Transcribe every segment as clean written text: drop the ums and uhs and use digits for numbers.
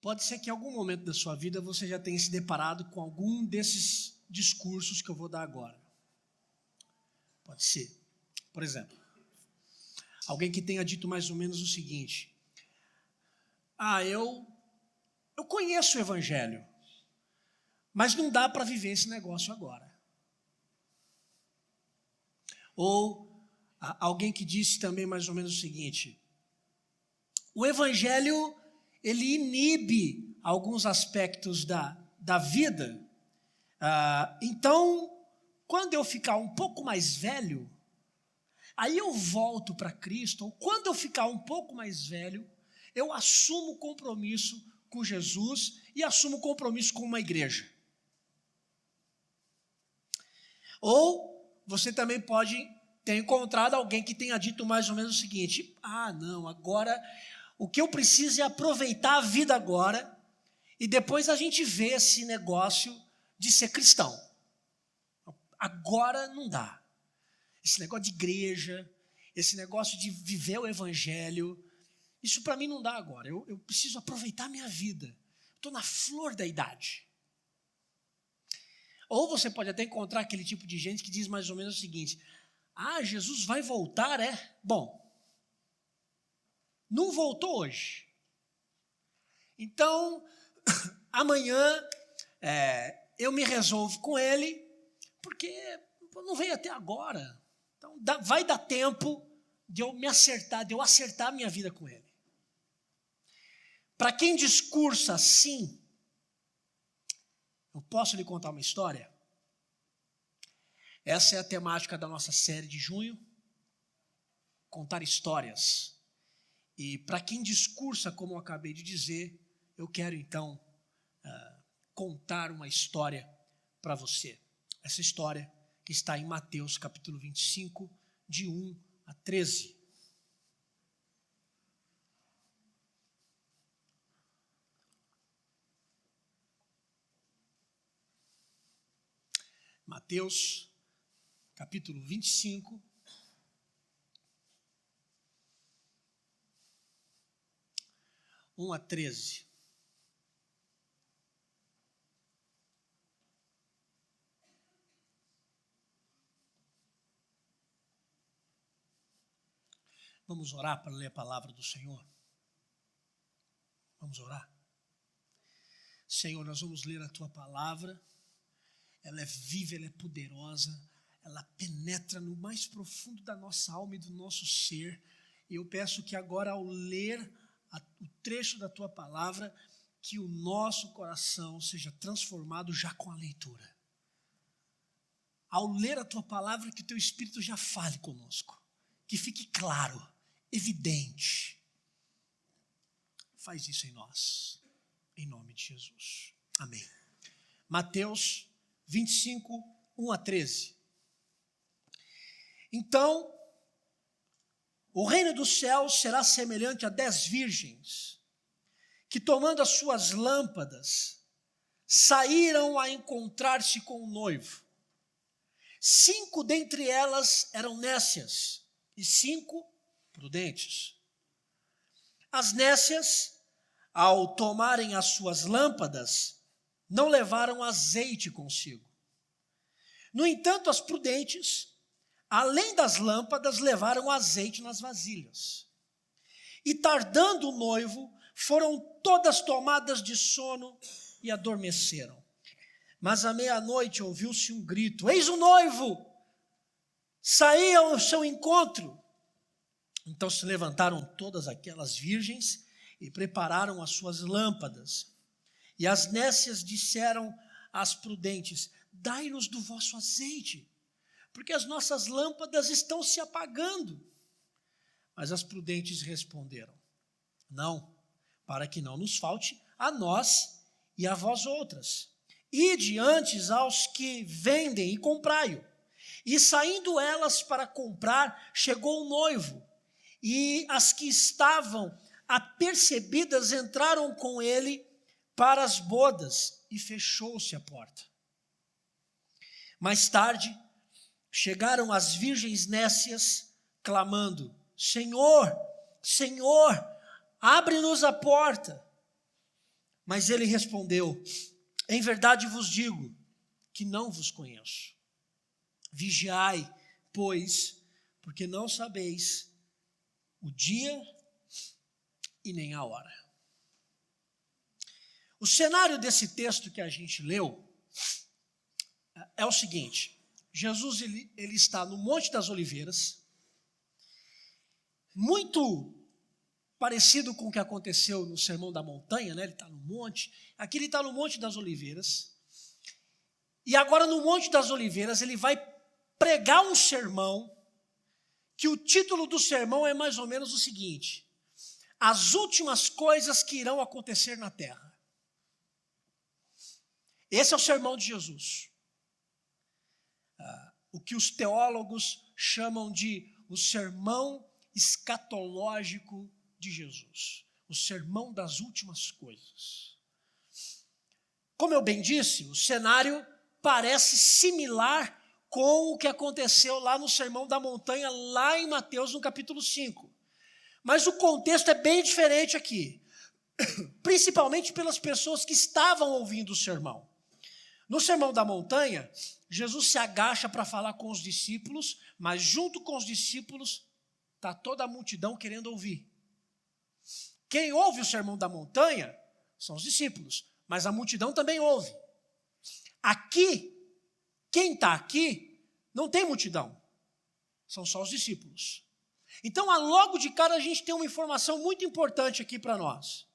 Pode ser que em algum momento da sua vida você já tenha se deparado com algum desses discursos que eu vou dar agora. Pode ser. Por exemplo, alguém que tenha dito mais ou menos o seguinte: eu conheço o Evangelho, mas não dá para viver esse negócio agora. Ou alguém que disse também mais ou menos o seguinte: o Evangelho, ele inibe alguns aspectos da vida. Então, quando eu ficar um pouco mais velho, aí eu volto para Cristo. Ou quando eu ficar um pouco mais velho, eu assumo compromisso com Jesus e assumo compromisso com uma igreja. Ou você também pode ter encontrado alguém que tenha dito mais ou menos o seguinte: não, agora o que eu preciso é aproveitar a vida agora e depois a gente vê esse negócio de ser cristão. Agora não dá. Esse negócio de igreja, esse negócio de viver o Evangelho, isso para mim não dá agora. Eu preciso aproveitar a minha vida. Estou na flor da idade. Ou você pode até encontrar aquele tipo de gente que diz mais ou menos o seguinte: Jesus vai voltar, é? Bom, não voltou hoje. Então, amanhã eu me resolvo com ele, porque não veio até agora. Então, vai dar tempo de eu me acertar, de eu acertar a minha vida com ele. Para quem discursa assim, eu posso lhe contar uma história? Essa é a temática da nossa série de junho, contar histórias. E para quem discursa, como eu acabei de dizer, eu quero então contar uma história para você. Essa história que está em Mateus capítulo 25, de 1 a 13. Mateus capítulo 25, um a 13. Vamos orar para ler a palavra do Senhor? Vamos orar? Senhor, nós vamos ler a Tua palavra. Ela é viva, ela é poderosa, ela penetra no mais profundo da nossa alma e do nosso ser. E eu peço que agora, ao ler o trecho da Tua palavra, que o nosso coração seja transformado já com a leitura. Ao ler a Tua palavra, que o Teu Espírito já fale conosco, que fique claro, evidente. Faz isso em nós, em nome de Jesus. Amém. Mateus 25, 1 a 13. Então, o reino dos céus será semelhante a 10 virgens, que tomando as suas lâmpadas, saíram a encontrar-se com o noivo. 5 dentre elas eram nécias e 5 prudentes. As nécias, ao tomarem as suas lâmpadas, não levaram azeite consigo. No entanto, as prudentes, além das lâmpadas, levaram azeite nas vasilhas. E tardando o noivo, foram todas tomadas de sono e adormeceram. Mas à meia-noite ouviu-se um grito: eis o noivo! Saí ao seu encontro. Então se levantaram todas aquelas virgens e prepararam as suas lâmpadas. E as nécias disseram às prudentes: dai-nos do vosso azeite, porque as nossas lâmpadas estão se apagando. Mas as prudentes responderam: não, para que não nos falte a nós e a vós outras. Ide antes aos que vendem e comprai-o. E saindo elas para comprar, chegou o noivo, e as que estavam apercebidas entraram com ele para as bodas, e fechou-se a porta. Mais tarde, chegaram as virgens nécias, clamando: Senhor, Senhor, abre-nos a porta. Mas ele respondeu: em verdade vos digo que não vos conheço. Vigiai, pois, porque não sabeis o dia e nem a hora. O cenário desse texto que a gente leu é o seguinte: Jesus ele está no Monte das Oliveiras, muito parecido com o que aconteceu no Sermão da Montanha, né? Ele está no monte, aqui ele está no Monte das Oliveiras, e agora no Monte das Oliveiras ele vai pregar um sermão, que o título do sermão é mais ou menos o seguinte: as últimas coisas que irão acontecer na terra. Esse é o sermão de Jesus. O que os teólogos chamam de o sermão escatológico de Jesus. O sermão das últimas coisas. Como eu bem disse, o cenário parece similar com o que aconteceu lá no Sermão da Montanha, lá em Mateus, no capítulo 5. Mas o contexto é bem diferente aqui. Principalmente pelas pessoas que estavam ouvindo o sermão. No Sermão da Montanha, Jesus se agacha para falar com os discípulos, mas junto com os discípulos está toda a multidão querendo ouvir. Quem ouve o Sermão da Montanha são os discípulos, mas a multidão também ouve. Aqui, quem está aqui não tem multidão, são só os discípulos. Então, logo de cara, a gente tem uma informação muito importante aqui para nós.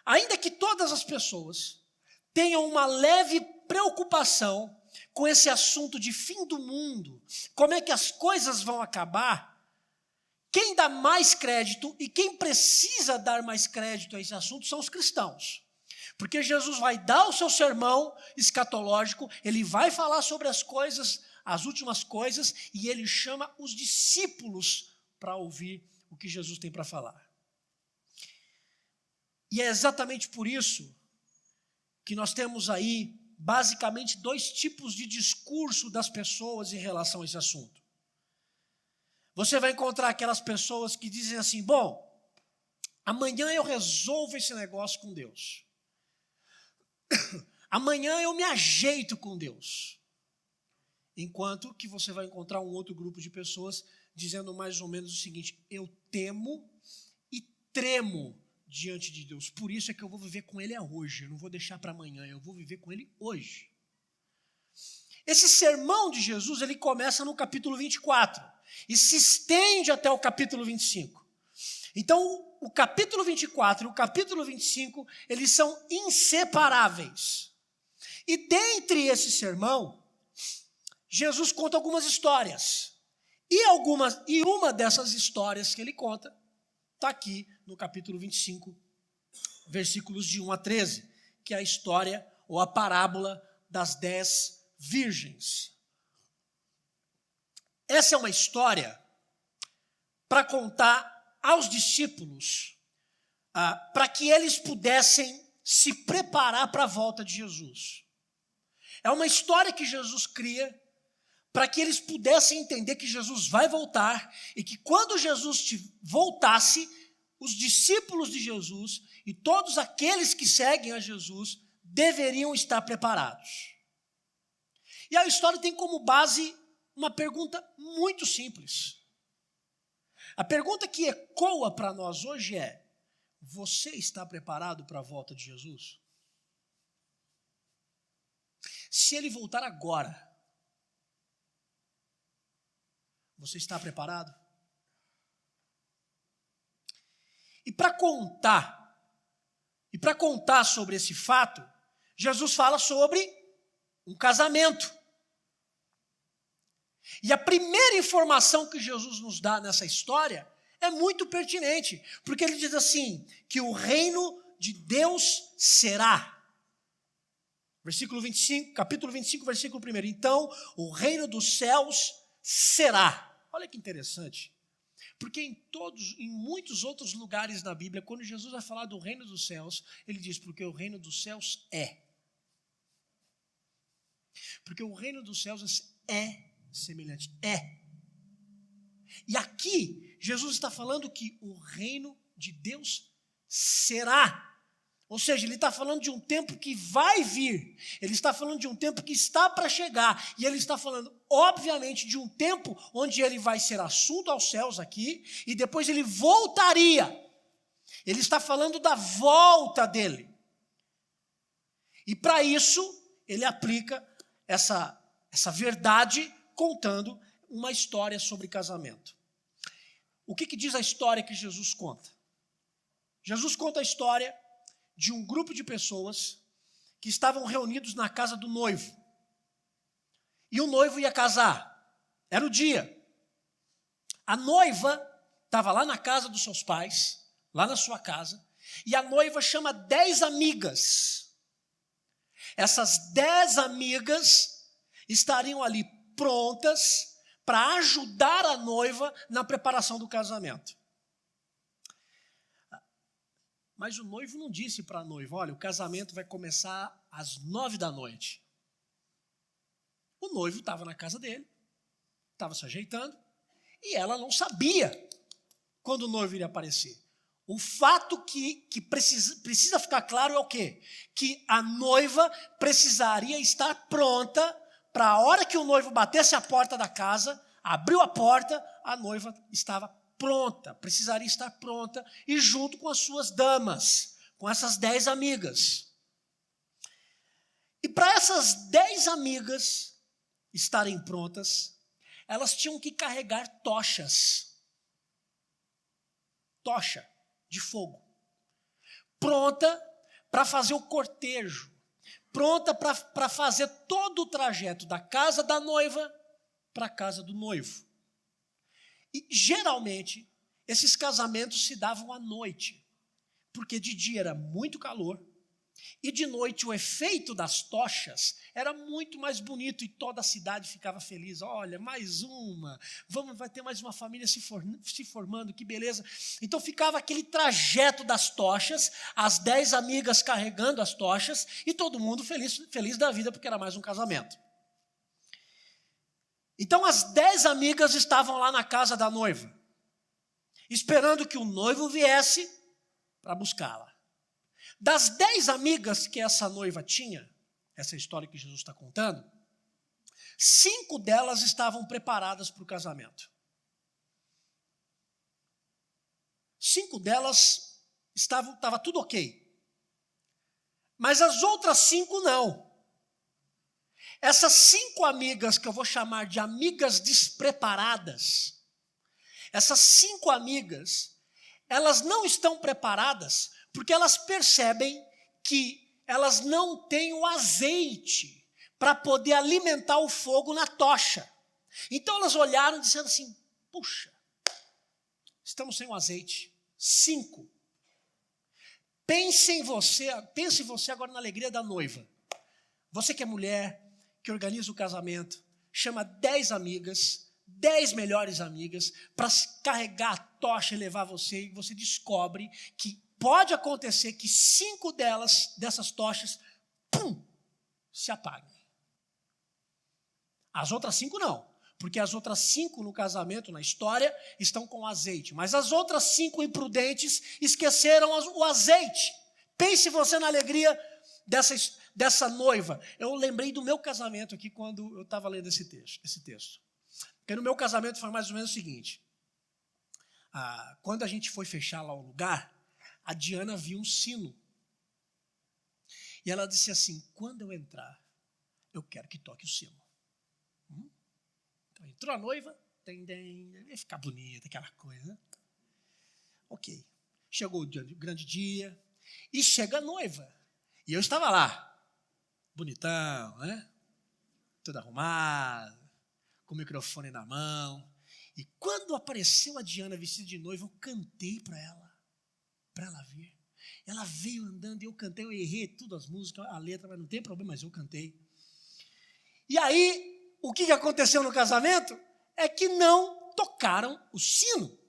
Ainda que todas as pessoas tenham uma leve preocupação com esse assunto de fim do mundo, como é que as coisas vão acabar, quem dá mais crédito e quem precisa dar mais crédito a esse assunto são os cristãos. Porque Jesus vai dar o seu sermão escatológico, ele vai falar sobre as coisas, as últimas coisas, e ele chama os discípulos para ouvir o que Jesus tem para falar. E é exatamente por isso que nós temos aí, basicamente, dois tipos de discurso das pessoas em relação a esse assunto. Você vai encontrar aquelas pessoas que dizem assim: bom, amanhã eu resolvo esse negócio com Deus. Amanhã eu me ajeito com Deus. Enquanto que você vai encontrar um outro grupo de pessoas dizendo mais ou menos o seguinte: eu temo e tremo diante de Deus. Por isso é que eu vou viver com Ele hoje. Eu não vou deixar para amanhã, eu vou viver com Ele hoje. Esse sermão de Jesus, ele começa no capítulo 24 e se estende até o capítulo 25. Então, o capítulo 24 e o capítulo 25, eles são inseparáveis. E dentre esse sermão, Jesus conta algumas histórias. E uma dessas histórias que ele conta está aqui no capítulo 25, versículos de 1 a 13, que é a história ou a parábola das 10 virgens. Essa é uma história para contar aos discípulos, para que eles pudessem se preparar para a volta de Jesus. É uma história que Jesus cria para que eles pudessem entender que Jesus vai voltar e que quando Jesus voltasse, os discípulos de Jesus e todos aqueles que seguem a Jesus deveriam estar preparados. E a história tem como base uma pergunta muito simples. A pergunta que ecoa para nós hoje é: você está preparado para a volta de Jesus? Se ele voltar agora, você está preparado? E para contar sobre esse fato, Jesus fala sobre um casamento. E a primeira informação que Jesus nos dá nessa história é muito pertinente, porque ele diz assim, que o reino de Deus será. Versículo 25, capítulo 25, versículo 1. Então, o reino dos céus será. Olha que interessante. Porque em muitos outros lugares da Bíblia, quando Jesus vai falar do reino dos céus, ele diz, porque o reino dos céus é. Porque o reino dos céus é semelhante, é. E aqui, Jesus está falando que o reino de Deus será. Ou seja, ele está falando de um tempo que vai vir. Ele está falando de um tempo que está para chegar. E ele está falando, obviamente, de um tempo onde ele vai ser assunto aos céus aqui, e depois ele voltaria. Ele está falando da volta dele. E para isso, ele aplica essa verdade contando uma história sobre casamento. O que diz a história que Jesus conta? Jesus conta a história de um grupo de pessoas que estavam reunidos na casa do noivo. E o noivo ia casar. Era o dia. A noiva estava lá na casa dos seus pais, lá na sua casa, e a noiva chama 10 amigas. Essas 10 amigas estariam ali prontas para ajudar a noiva na preparação do casamento. Mas o noivo não disse para a noiva, olha, o casamento vai começar às 9 da noite. O noivo estava na casa dele, estava se ajeitando, e ela não sabia quando o noivo iria aparecer. O fato que precisa ficar claro é o quê? Que a noiva precisaria estar pronta para a hora que o noivo batesse a porta da casa, abriu a porta, a noiva estava pronta, precisaria estar pronta e junto com as suas damas, com essas 10 amigas. E para essas 10 amigas estarem prontas, elas tinham que carregar tochas. Tocha de fogo. Pronta para fazer o cortejo. Pronta para fazer todo o trajeto da casa da noiva para a casa do noivo. E, geralmente, esses casamentos se davam à noite, porque de dia era muito calor, e de noite o efeito das tochas era muito mais bonito, e toda a cidade ficava feliz. Olha, mais uma, vai ter mais uma família se formando, que beleza. Então ficava aquele trajeto das tochas, as 10 amigas carregando as tochas, e todo mundo feliz da vida, porque era mais um casamento. Então as 10 amigas estavam lá na casa da noiva, esperando que o noivo viesse para buscá-la. Das 10 amigas que essa noiva tinha, essa história que Jesus está contando, 5 delas estavam preparadas para o casamento. 5 delas estava tudo ok. Mas as outras 5 não. Essas 5 amigas, que eu vou chamar de amigas despreparadas, essas 5 amigas, elas não estão preparadas porque elas percebem que elas não têm o azeite para poder alimentar o fogo na tocha. Então elas olharam dizendo assim, puxa, estamos sem o azeite. 5. Pense você agora na alegria da noiva. Você que é mulher, que organiza o casamento, chama 10 amigas, 10 melhores amigas, para carregar a tocha e levar você, e você descobre que pode acontecer que 5 dessas tochas, se apaguem. As outras 5 não, porque as outras 5 no casamento, na história, estão com azeite, mas as outras 5 imprudentes esqueceram o azeite. Pense você na alegria dessa noiva. Eu lembrei do meu casamento aqui quando eu estava lendo esse texto. Porque no meu casamento foi mais ou menos o seguinte. Quando a gente foi fechar lá o lugar, a Diana viu um sino. E ela disse assim, quando eu entrar, eu quero que toque o sino. Então entrou a noiva, ia ficar bonita, aquela coisa. Ok. Chegou o grande dia, e chega a noiva. E eu estava lá, bonitão, né? Tudo arrumado, com o microfone na mão. E quando apareceu a Diana vestida de noiva, eu cantei para ela vir. Ela veio andando e eu cantei, eu errei tudo as músicas, a letra, mas não tem problema, mas eu cantei. E aí, o que aconteceu no casamento é que não tocaram o sino.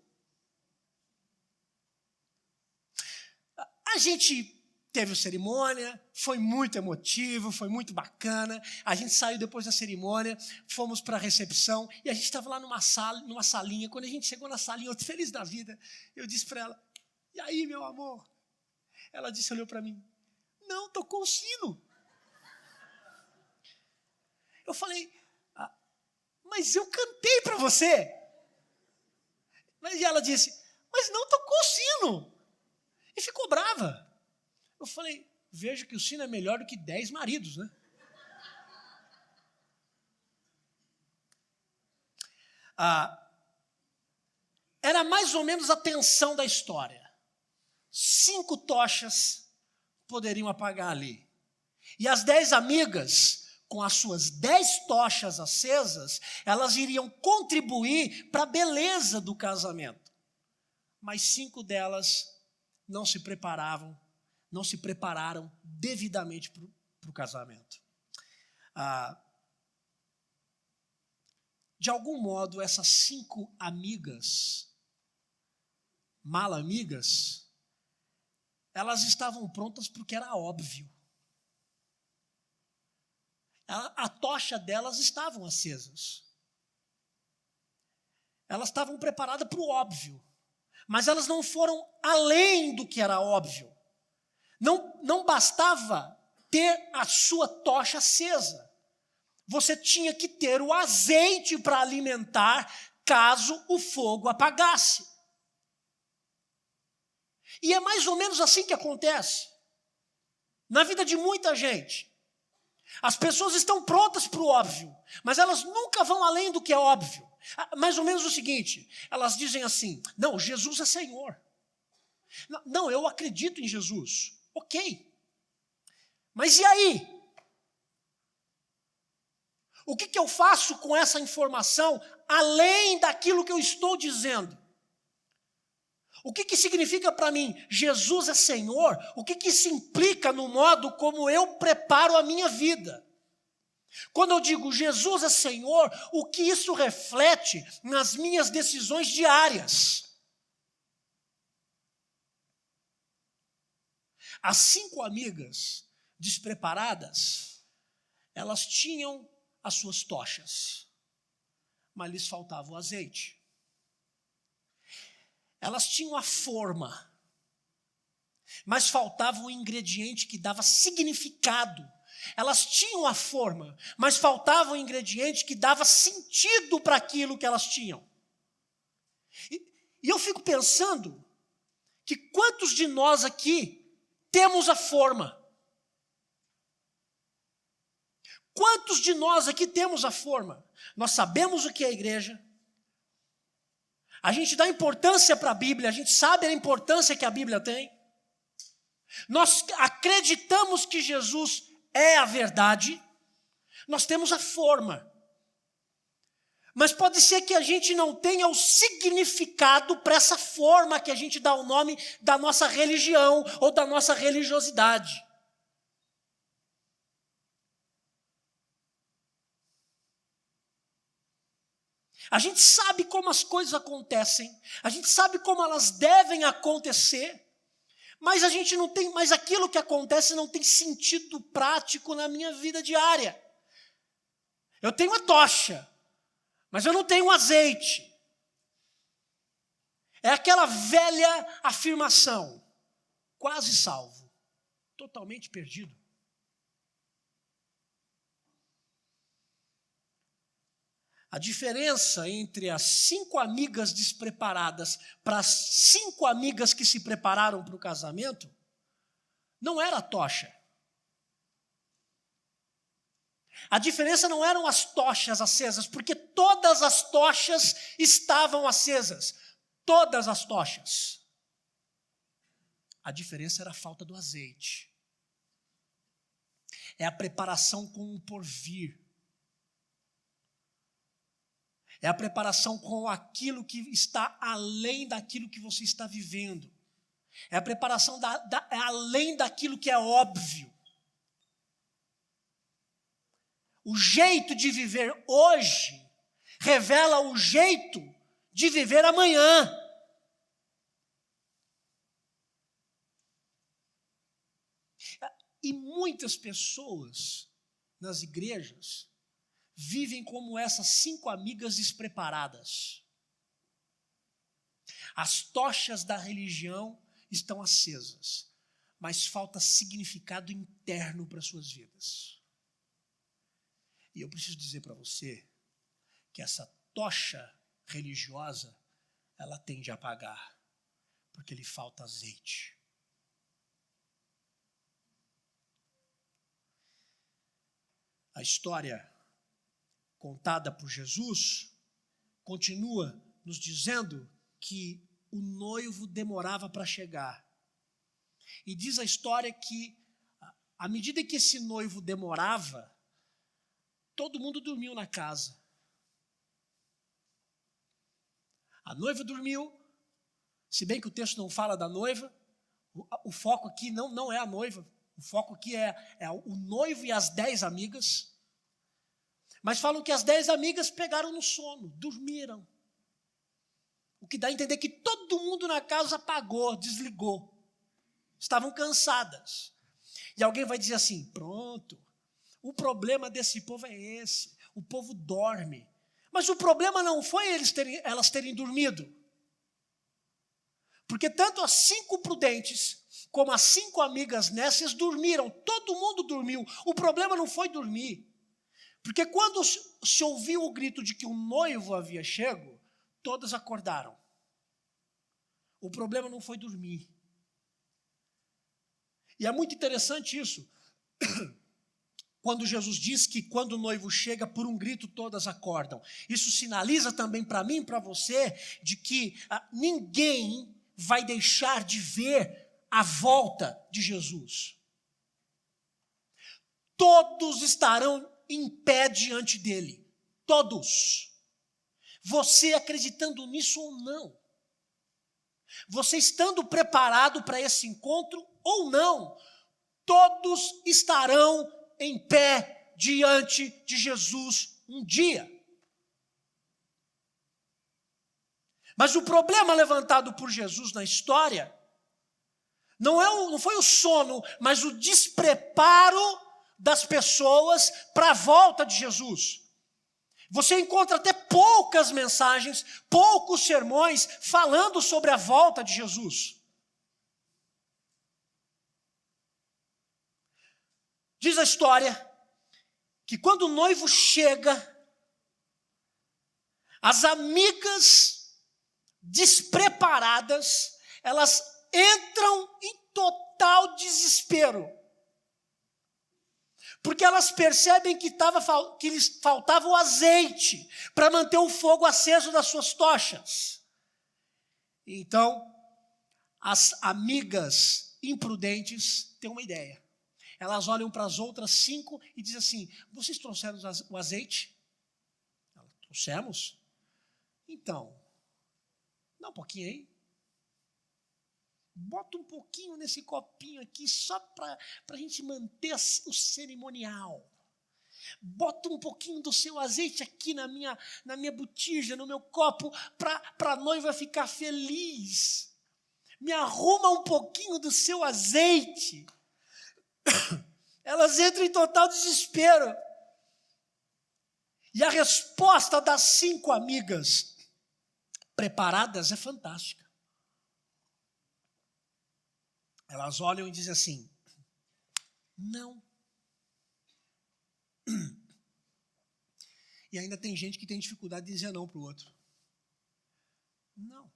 A gente teve a cerimônia, foi muito emotivo, foi muito bacana. A gente saiu depois da cerimônia, fomos para a recepção e a gente estava lá numa salinha. Quando a gente chegou na salinha, eu feliz da vida, eu disse para ela, e aí, meu amor? Ela disse, olhou para mim, tocou o sino. Eu falei, mas eu cantei para você. E ela disse, mas não tocou o sino. E ficou brava. Eu falei, veja que o sino é melhor do que 10 maridos, né? Era mais ou menos a tensão da história. 5 tochas poderiam apagar ali. E as 10 amigas, com as suas 10 tochas acesas, elas iriam contribuir para a beleza do casamento. Mas 5 delas não se prepararam devidamente para o casamento. De algum modo, essas 5 amigas, malamigas, elas estavam prontas porque era óbvio. A tocha delas estavam acesas. Elas estavam preparadas para o óbvio. Mas elas não foram além do que era óbvio. Não bastava ter a sua tocha acesa. Você tinha que ter o azeite para alimentar caso o fogo apagasse. E é mais ou menos assim que acontece na vida de muita gente. As pessoas estão prontas para o óbvio, mas elas nunca vão além do que é óbvio. Mais ou menos o seguinte, elas dizem assim, não, Jesus é Senhor. Não, eu acredito em Jesus. Ok. Mas e aí? O que eu faço com essa informação além daquilo que eu estou dizendo? O que significa para mim Jesus é Senhor? O que isso implica no modo como eu preparo a minha vida? Quando eu digo Jesus é Senhor, o que isso reflete nas minhas decisões diárias? As 5 amigas despreparadas, elas tinham as suas tochas, mas lhes faltava o azeite. Elas tinham a forma, mas faltava o ingrediente que dava significado. Elas tinham a forma, mas faltava o ingrediente que dava sentido para aquilo que elas tinham. E eu fico pensando que quantos de nós aqui temos a forma? Quantos de nós aqui temos a forma? Nós sabemos o que é a igreja. A gente dá importância para a Bíblia, a gente sabe a importância que a Bíblia tem. Nós acreditamos que Jesus é a verdade. Nós temos a forma. Mas pode ser que a gente não tenha o significado para essa forma que a gente dá o nome da nossa religião ou da nossa religiosidade. A gente sabe como as coisas acontecem, a gente sabe como elas devem acontecer, mas a gente não tem, mas aquilo que acontece não tem sentido prático na minha vida diária. Eu tenho a tocha, mas eu não tenho azeite. É aquela velha afirmação, quase salvo, totalmente perdido. A diferença entre as 5 amigas despreparadas para as 5 amigas que se prepararam para o casamento não era a tocha. A diferença não eram as tochas acesas, porque todas as tochas estavam acesas. Todas as tochas. A diferença era a falta do azeite. É a preparação com o porvir. É a preparação com aquilo que está além daquilo que você está vivendo. É a preparação além daquilo que é óbvio. O jeito de viver hoje revela o jeito de viver amanhã. E muitas pessoas nas igrejas vivem como essas 5 amigas despreparadas. As tochas da religião estão acesas, mas falta significado interno para as suas vidas. E eu preciso dizer para você que essa tocha religiosa, ela tende a apagar, porque lhe falta azeite. A história contada por Jesus continua nos dizendo que o noivo demorava para chegar. E diz a história que, à medida que esse noivo demorava, todo mundo dormiu na casa. A noiva dormiu, se bem que o texto não fala da noiva, o foco aqui não é a noiva, o foco aqui é o noivo e as 10 amigas. Mas falam que as 10 amigas pegaram no sono, dormiram. O que dá a entender que todo mundo na casa apagou, desligou. Estavam cansadas. E alguém vai dizer assim, pronto, o problema desse povo é esse, o povo dorme. Mas o problema não foi elas terem dormido. Porque tanto as 5 prudentes, como as 5 amigas nécias dormiram, todo mundo dormiu. O problema não foi dormir. Porque quando se ouviu o grito de que o noivo havia chego, todas acordaram. O problema não foi dormir. E é muito interessante isso. Quando Jesus diz que quando o noivo chega, por um grito todas acordam. Isso sinaliza também para mim e para você de que ninguém vai deixar de ver a volta de Jesus. Todos estarão em pé diante dele. Todos. Você acreditando nisso ou não. Você estando preparado para esse encontro ou não. Todos estarão em pé diante de Jesus um dia. Mas o problema levantado por Jesus na história não foi o sono, mas o despreparo das pessoas para a volta de Jesus. Você encontra até poucas mensagens, poucos sermões falando sobre a volta de Jesus. Diz a história que quando o noivo chega, as amigas despreparadas, elas entram em total desespero. Porque elas percebem que lhes faltava o azeite para manter o fogo aceso das suas tochas. Então, as amigas imprudentes têm uma ideia. Elas olham para as outras 5 e dizem assim, vocês trouxeram o azeite? Trouxemos? Então, dá um pouquinho aí. Bota um pouquinho nesse copinho aqui, só para a gente manter o cerimonial. Bota um pouquinho do seu azeite aqui na minha botija, no meu copo, para a noiva ficar feliz. Me arruma um pouquinho do seu azeite. Elas entram em total desespero. E a resposta das 5 amigas preparadas é fantástica. Elas olham e dizem assim, não. E ainda tem gente que tem dificuldade de dizer não para o outro. Não.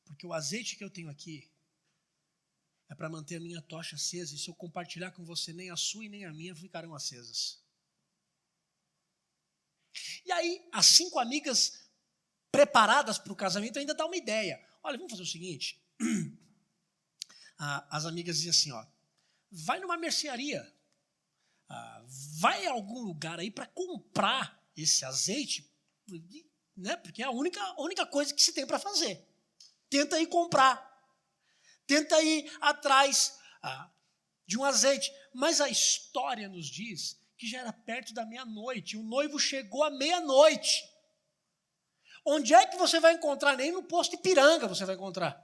Porque o azeite que eu tenho aqui é para manter a minha tocha acesa, e se eu compartilhar com você, nem a sua e nem a minha ficarão acesas. E aí, as 5 amigas preparadas para o casamento ainda dá uma ideia. Olha, vamos fazer o seguinte. As amigas dizem assim, ó, vai numa mercearia, vai em algum lugar aí para comprar esse azeite, né? Porque é a única coisa que se tem para fazer. Tenta ir comprar. Tenta ir atrás de um azeite. Mas a história nos diz que já era perto da meia-noite. O noivo chegou à meia-noite. Onde é que você vai encontrar? Nem no posto Ipiranga você vai encontrar.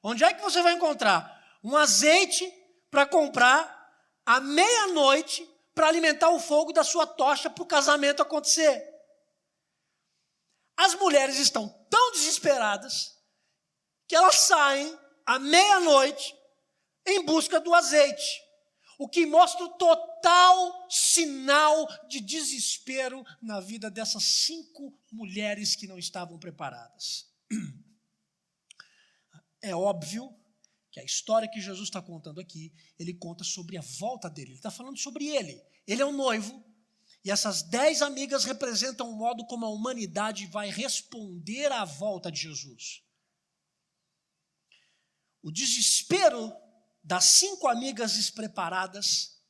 Onde é que você vai encontrar um azeite para comprar à meia-noite para alimentar o fogo da sua tocha para o casamento acontecer. As mulheres estão tão desesperadas que elas saem à meia-noite em busca do azeite, o que mostra o total sinal de desespero na vida dessas 5 mulheres que não estavam preparadas. É óbvio que a história que Jesus está contando aqui, ele conta sobre a volta dele, ele está falando sobre ele. Ele é o noivo, e essas 10 amigas representam o modo como a humanidade vai responder à volta de Jesus. O desespero das 5 amigas despreparadas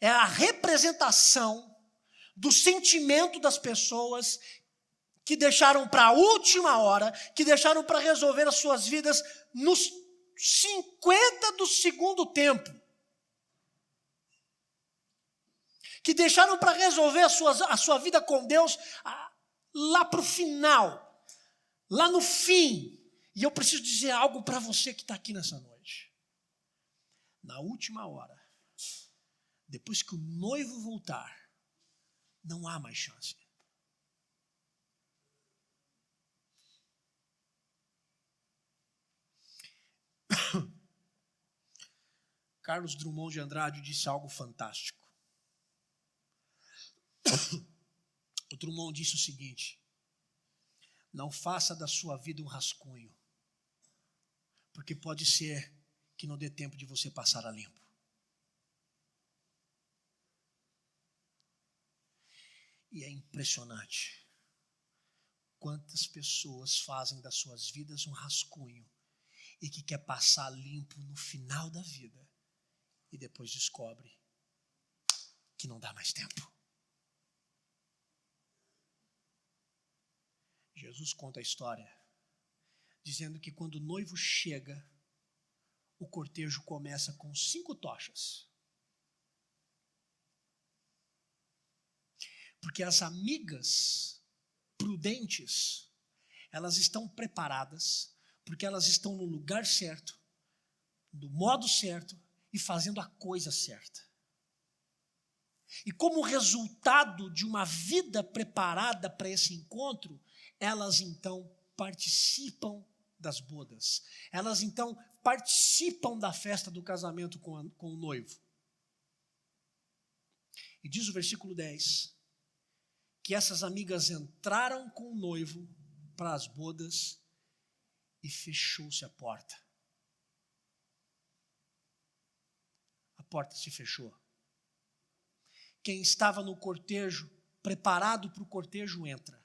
é a representação do sentimento das pessoas que deixaram para a última hora, que deixaram para resolver as suas vidas nos 50 do segundo tempo, que deixaram para resolver a sua vida com Deus lá para o final, lá no fim. E eu preciso dizer algo para você que está aqui nessa noite. Na última hora, depois que o noivo voltar, não há mais chance. Carlos Drummond de Andrade disse algo fantástico. O Drummond disse o seguinte: não faça da sua vida um rascunho, porque pode ser que não dê tempo de você passar a limpo. E é impressionante quantas pessoas fazem das suas vidas um rascunho e que quer passar limpo no final da vida e depois descobre que não dá mais tempo. Jesus conta a história dizendo que quando o noivo chega, o cortejo começa com 5 tochas. Porque as amigas prudentes, elas estão preparadas, porque elas estão no lugar certo, do modo certo e fazendo a coisa certa. E como resultado de uma vida preparada para esse encontro, elas então participam das bodas. Elas então participam da festa do casamento com o noivo. E diz o versículo 10, que essas amigas entraram com o noivo para as bodas e fechou-se a porta. A porta se fechou. Quem estava no cortejo, preparado para o cortejo, entra.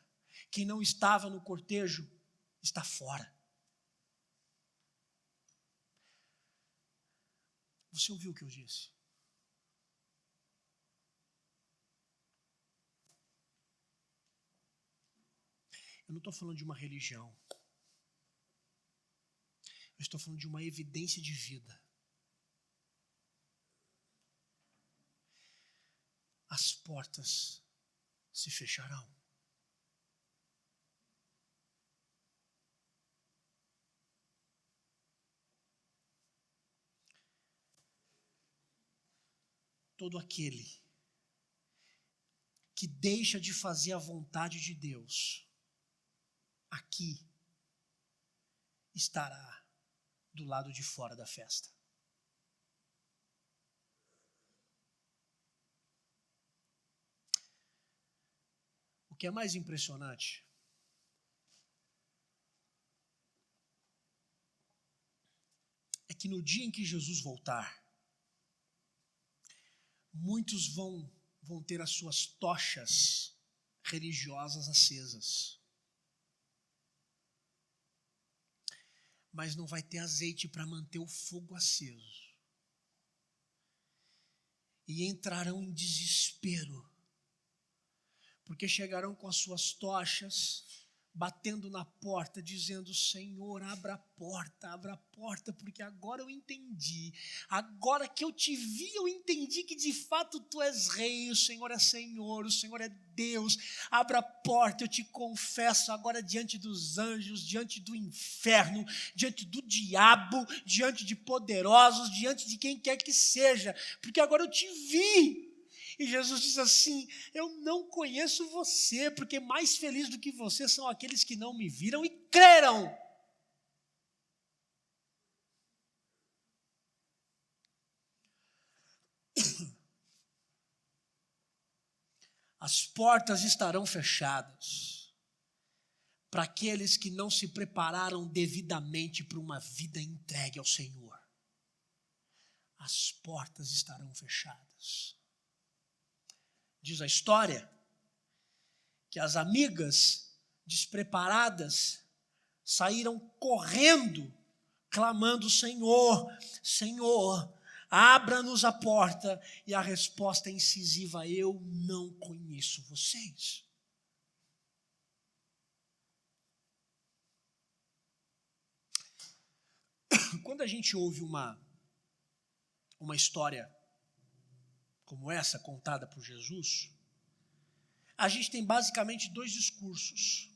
Quem não estava no cortejo, está fora. Você ouviu o que eu disse? Eu não estou falando de uma religião. Eu estou falando de uma evidência de vida. As portas se fecharão. Todo aquele que deixa de fazer a vontade de Deus, aqui estará do lado de fora da festa. O que é mais impressionante é que no dia em que Jesus voltar, muitos vão ter as suas tochas religiosas acesas, mas não vai ter azeite para manter o fogo aceso. E entrarão em desespero, porque chegarão com as suas tochas, batendo na porta, dizendo: Senhor, abra a porta, porque agora eu entendi. Agora que eu te vi, eu entendi que de fato tu és rei, o Senhor é Deus. Abra a porta, eu te confesso agora diante dos anjos, diante do inferno, diante do diabo, diante de poderosos, diante de quem quer que seja, porque agora eu te vi. E Jesus diz assim: eu não conheço você, porque mais feliz do que você são aqueles que não me viram e creram. As portas estarão fechadas para aqueles que não se prepararam devidamente para uma vida entregue ao Senhor. As portas estarão fechadas. Diz a história que as amigas despreparadas saíram correndo, clamando: Senhor, Senhor, abra-nos a porta. E a resposta é incisiva: eu não conheço vocês. Quando a gente ouve uma história como essa contada por Jesus, a gente tem basicamente dois discursos.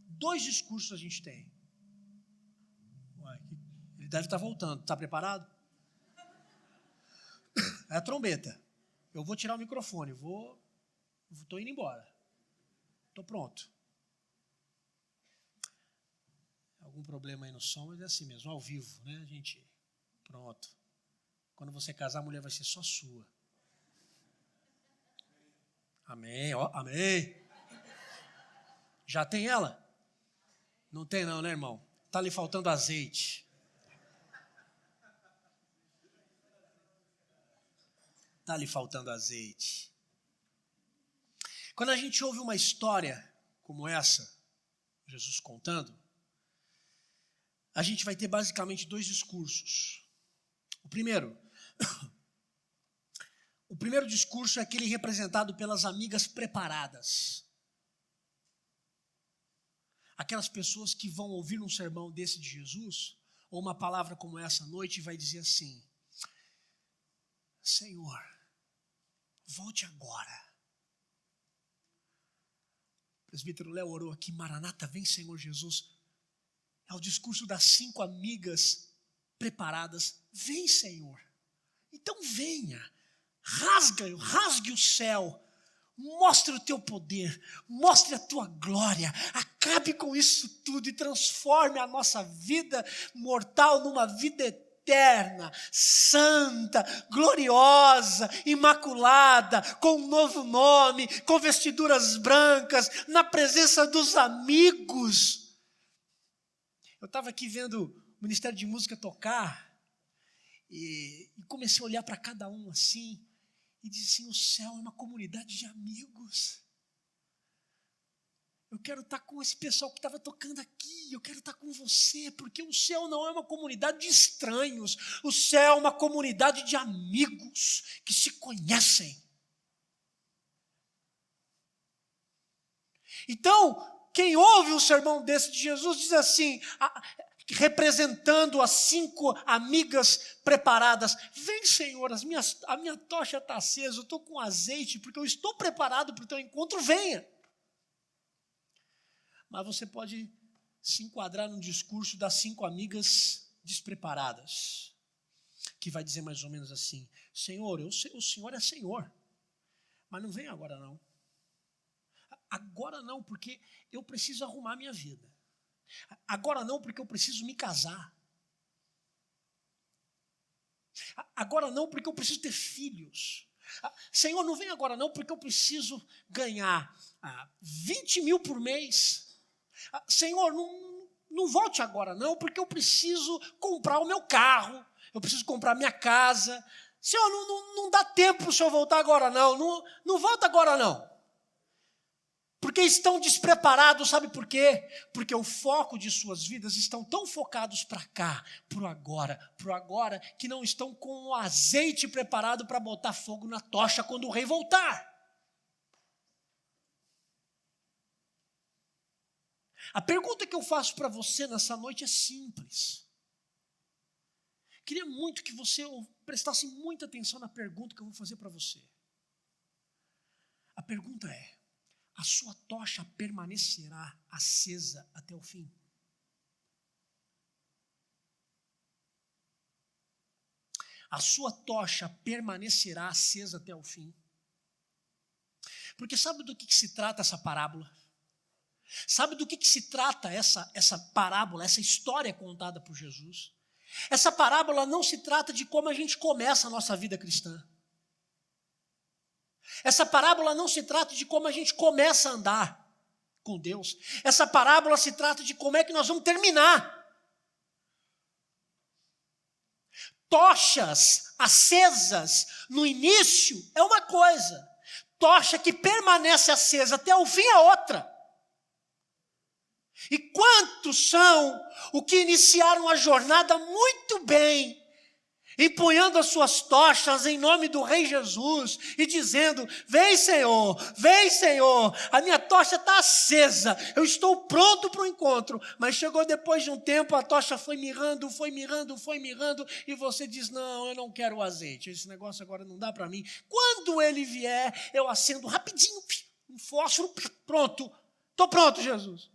Dois discursos a gente tem. Ué, ele deve estar voltando. Está preparado? É a trombeta. Eu vou tirar o microfone. Estou indo embora. Estou pronto. Algum problema aí no som, mas é assim mesmo, ao vivo, né, gente? Pronto. Quando você casar, a mulher vai ser só sua. Amém, ó, amém. Já tem ela? Não tem não, né, irmão? Está lhe faltando azeite. Está lhe faltando azeite. Quando a gente ouve uma história como essa, Jesus contando, a gente vai ter basicamente dois discursos. O primeiro discurso é aquele representado pelas amigas preparadas. Aquelas pessoas que vão ouvir um sermão desse de Jesus, ou uma palavra como essa à noite, e vai dizer assim: Senhor, volte agora. O presbítero Léo orou aqui: Maranata, vem, Senhor Jesus. É o discurso das 5 amigas preparadas. Vem, Senhor. Então venha. Rasgue o céu. Mostre o teu poder. Mostre a tua glória. Acabe com isso tudo e transforme a nossa vida mortal numa vida eterna, santa, gloriosa, imaculada, com um novo nome, com vestiduras brancas, na presença dos amigos. Eu estava aqui vendo o Ministério de Música tocar e comecei a olhar para cada um assim e disse assim: o céu é uma comunidade de amigos. Eu quero estar com esse pessoal que estava tocando aqui, eu quero estar com você, porque o céu não é uma comunidade de estranhos, o céu é uma comunidade de amigos que se conhecem. Então, quem ouve um sermão desse de Jesus diz assim, representando as 5 amigas preparadas: vem, Senhor, a minha tocha está acesa, eu estou com azeite, porque eu estou preparado para o teu encontro, venha. Mas você pode se enquadrar no discurso das 5 amigas despreparadas, que vai dizer mais ou menos assim: Senhor, eu sei, o Senhor é Senhor, mas não vem agora não. Agora não, porque eu preciso arrumar minha vida. Agora não, porque eu preciso me casar. Agora não, porque eu preciso ter filhos. Senhor, não vem agora não, porque eu preciso ganhar 20 mil por mês. Senhor, não volte agora não, porque eu preciso comprar o meu carro. Eu preciso comprar minha casa. Senhor, não dá tempo para o Senhor voltar agora não. Não volta agora não. Porque estão despreparados, sabe por quê? Porque o foco de suas vidas estão tão focados para cá, para o agora, que não estão com o azeite preparado para botar fogo na tocha quando o rei voltar. A pergunta que eu faço para você nessa noite é simples. Queria muito que você prestasse muita atenção na pergunta que eu vou fazer para você. A pergunta é: a sua tocha permanecerá acesa até o fim? A sua tocha permanecerá acesa até o fim? Porque sabe do que se trata essa parábola? Sabe do que se trata essa parábola, essa história contada por Jesus? Essa parábola não se trata de como a gente começa a nossa vida cristã. Essa parábola não se trata de como a gente começa a andar com Deus. Essa parábola se trata de como é que nós vamos terminar. Tochas acesas no início é uma coisa. Tocha que permanece acesa até o fim é outra. E quantos são os que iniciaram a jornada muito bem, empunhando as suas tochas em nome do Rei Jesus e dizendo: vem Senhor, a minha tocha está acesa, eu estou pronto para o encontro. Mas chegou depois de um tempo, a tocha foi mirrando, e você diz: não, eu não quero o azeite, esse negócio agora não dá para mim. Quando ele vier, eu acendo rapidinho, um fósforo, pronto, estou pronto, Jesus.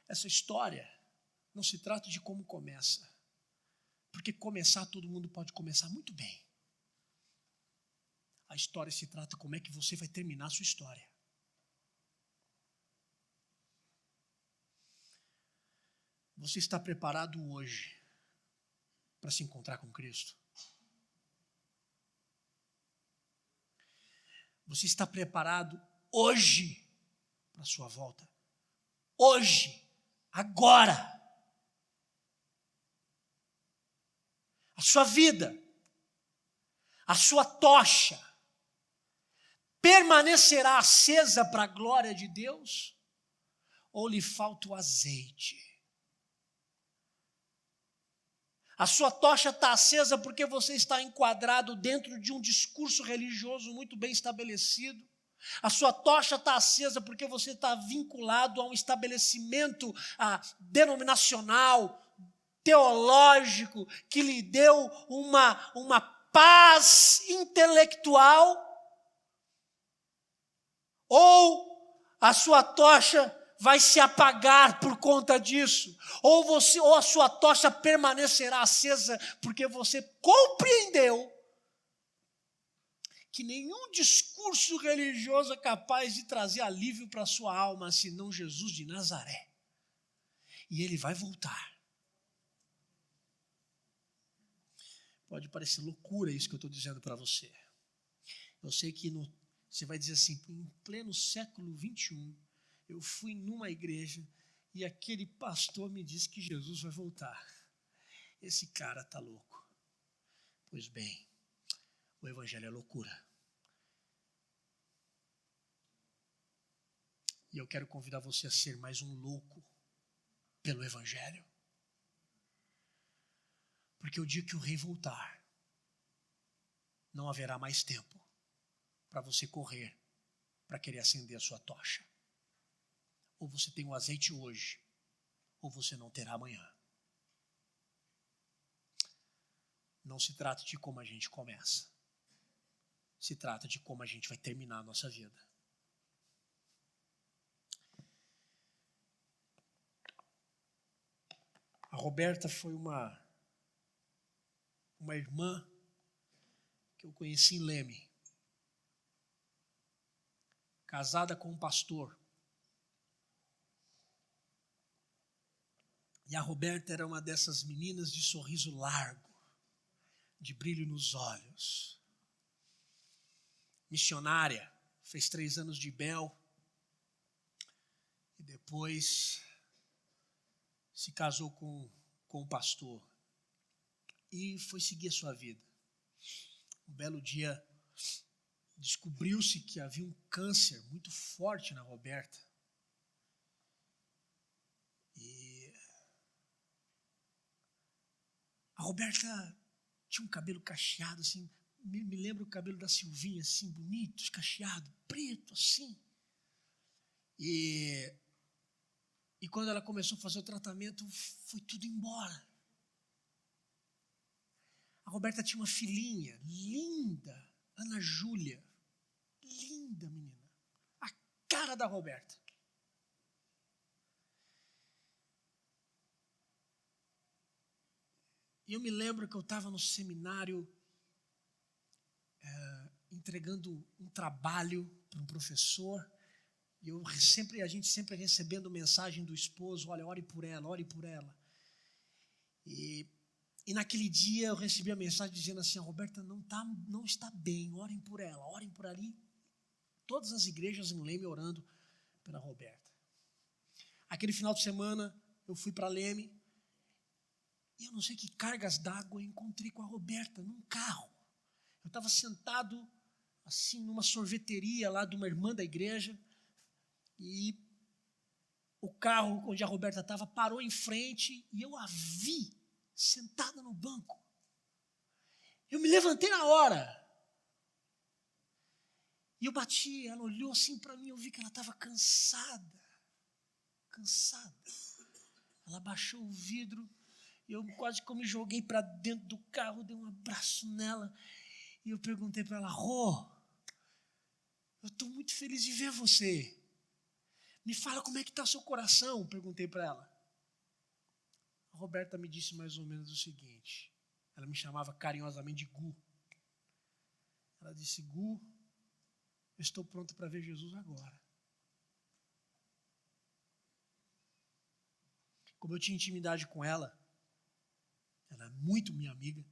Essa história não se trata de como começa, porque começar todo mundo pode começar muito bem. A história se trata de como é que você vai terminar a sua história. Você está preparado hoje para se encontrar com Cristo? Você está preparado hoje para a sua volta? Hoje, agora. A sua vida, a sua tocha, permanecerá acesa para a glória de Deus? Ou lhe falta o azeite? A sua tocha está acesa porque você está enquadrado dentro de um discurso religioso muito bem estabelecido. A sua tocha está acesa porque você está vinculado a um estabelecimento denominacional, teológico, que lhe deu uma paz intelectual. Ou a sua tocha vai se apagar por conta disso, ou a sua tocha permanecerá acesa porque você compreendeu que nenhum discurso religioso é capaz de trazer alívio para a sua alma, senão Jesus de Nazaré. E ele vai voltar. Pode parecer loucura isso que eu estou dizendo para você. Eu sei que você vai dizer assim: em pleno século XXI, eu fui numa igreja e aquele pastor me disse que Jesus vai voltar. Esse cara está louco. Pois bem, o evangelho é loucura. E eu quero convidar você a ser mais um louco pelo evangelho. Porque o dia que o rei voltar, não haverá mais tempo para você correr, para querer acender a sua tocha. Ou você tem o azeite hoje, ou você não terá amanhã. Não se trata de como a gente começa. Se trata de como a gente vai terminar a nossa vida. A Roberta foi uma irmã que eu conheci em Leme. Casada com um pastor. E a Roberta era uma dessas meninas de sorriso largo, de brilho nos olhos. Missionária, fez 3 anos de Bel. E depois se casou com um pastor. E foi seguir a sua vida. Um belo dia, descobriu-se que havia um câncer muito forte na Roberta. E a Roberta tinha um cabelo cacheado, assim, me lembra o cabelo da Silvinha, assim, bonito, cacheado, preto, assim. E quando ela começou a fazer o tratamento, foi tudo embora. A Roberta tinha uma filhinha linda, Ana Júlia. Linda menina. A cara da Roberta. E eu me lembro que eu estava no seminário entregando um trabalho para um professor, e a gente sempre recebendo mensagem do esposo: olha, ore por ela, ore por ela. E naquele dia eu recebi a mensagem dizendo assim: a Roberta não está bem, orem por ela, orem por ali. Todas as igrejas em Leme orando pela Roberta. Aquele final de semana eu fui para Leme, e eu não sei que cargas d'água eu encontrei com a Roberta num carro. Eu estava sentado assim numa sorveteria lá de uma irmã da igreja, e o carro onde a Roberta estava parou em frente, e eu a vi sentada no banco. Eu me levantei na hora. E eu bati, ela olhou assim para mim, eu vi que ela estava cansada. Ela baixou o vidro, e eu quase que me joguei para dentro do carro, dei um abraço nela, e eu perguntei para ela: Rô, eu estou muito feliz de ver você. Me fala como é que está o seu coração, perguntei para ela. A Roberta me disse mais ou menos o seguinte, ela me chamava carinhosamente de Gu. Ela disse: Gu, eu estou pronto para ver Jesus agora. Como eu tinha intimidade com ela é muito minha amiga.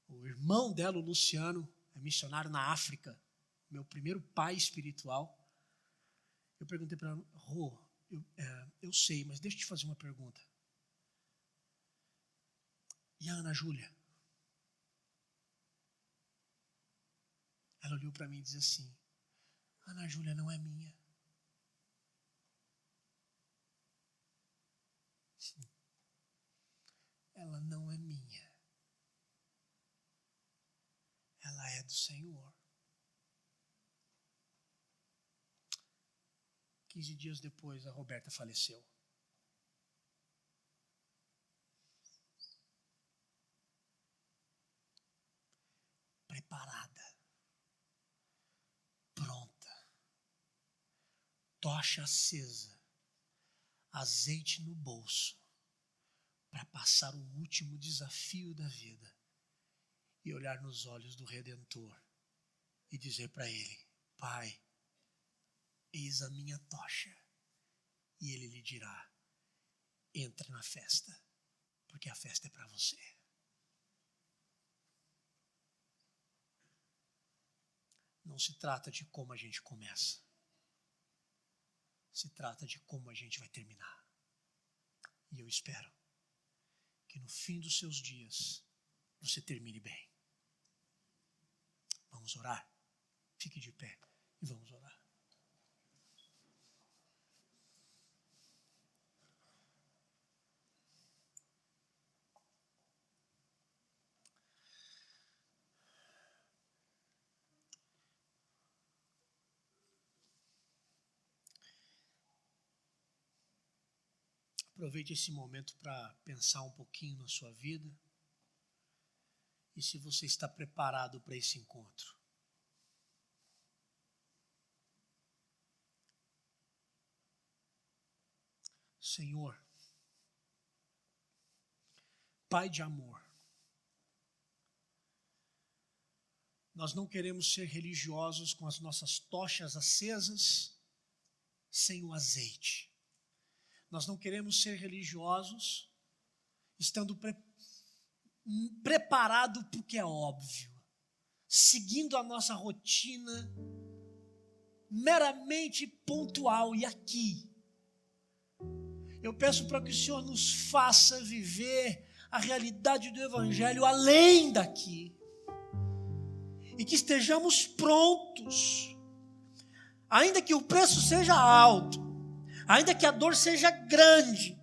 O irmão dela, o Luciano, é missionário na África, meu primeiro pai espiritual. Eu perguntei para ela: Rô, eu sei, mas deixa eu te fazer uma pergunta. E a Ana Júlia? Ela olhou para mim e disse assim: Ana Júlia não é minha. Ela não é minha. Ela é do Senhor. 15 dias depois, a Roberta faleceu. Preparada, pronta, tocha acesa, azeite no bolso, para passar o último desafio da vida e olhar nos olhos do Redentor e dizer para ele: Pai, eis a minha tocha. E ele lhe dirá: entra na festa, porque a festa é para você. Não se trata de como a gente começa, se trata de como a gente vai terminar. E eu espero que no fim dos seus dias você termine bem. Vamos orar? Fique de pé e vamos orar. Aproveite esse momento para pensar um pouquinho na sua vida e se você está preparado para esse encontro. Senhor, Pai de amor, nós não queremos ser religiosos com as nossas tochas acesas sem o azeite. Nós não queremos ser religiosos estando preparado porque é óbvio, seguindo a nossa rotina meramente pontual. E aqui, eu peço para que o Senhor nos faça viver a realidade do Evangelho além daqui, e que estejamos prontos, ainda que o preço seja alto, ainda que a dor seja grande,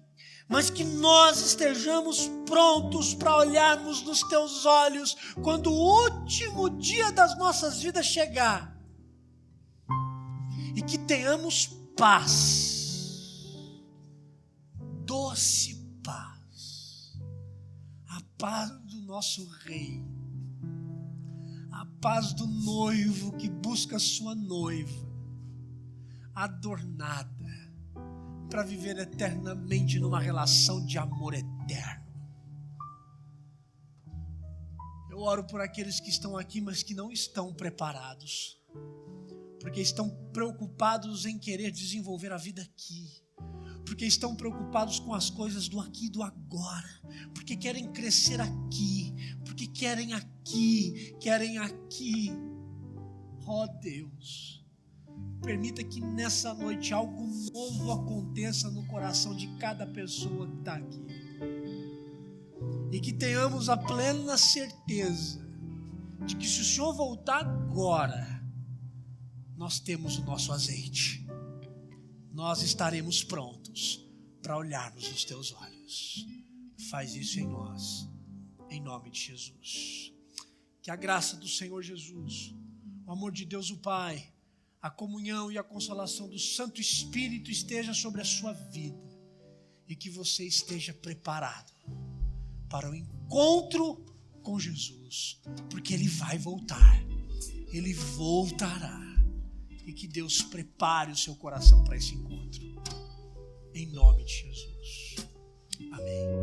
mas que nós estejamos prontos para olharmos nos teus olhos quando o último dia das nossas vidas chegar, e que tenhamos paz, doce paz, a paz do nosso Rei, a paz do noivo que busca a sua noiva adornada para viver eternamente numa relação de amor eterno. Eu oro por aqueles que estão aqui, mas que não estão preparados, porque estão preocupados em querer desenvolver a vida aqui, porque estão preocupados com as coisas do aqui e do agora, porque querem crescer aqui, porque querem aqui. Ó Deus, permita que nessa noite algo novo aconteça no coração de cada pessoa que está aqui. E que tenhamos a plena certeza de que se o Senhor voltar agora, nós temos o nosso azeite. Nós estaremos prontos para olharmos nos teus olhos. Faz isso em nós, em nome de Jesus. Que a graça do Senhor Jesus, o amor de Deus o Pai, a comunhão e a consolação do Santo Espírito esteja sobre a sua vida e que você esteja preparado para o encontro com Jesus, porque Ele vai voltar, Ele voltará, e que Deus prepare o seu coração para esse encontro, em nome de Jesus. Amém.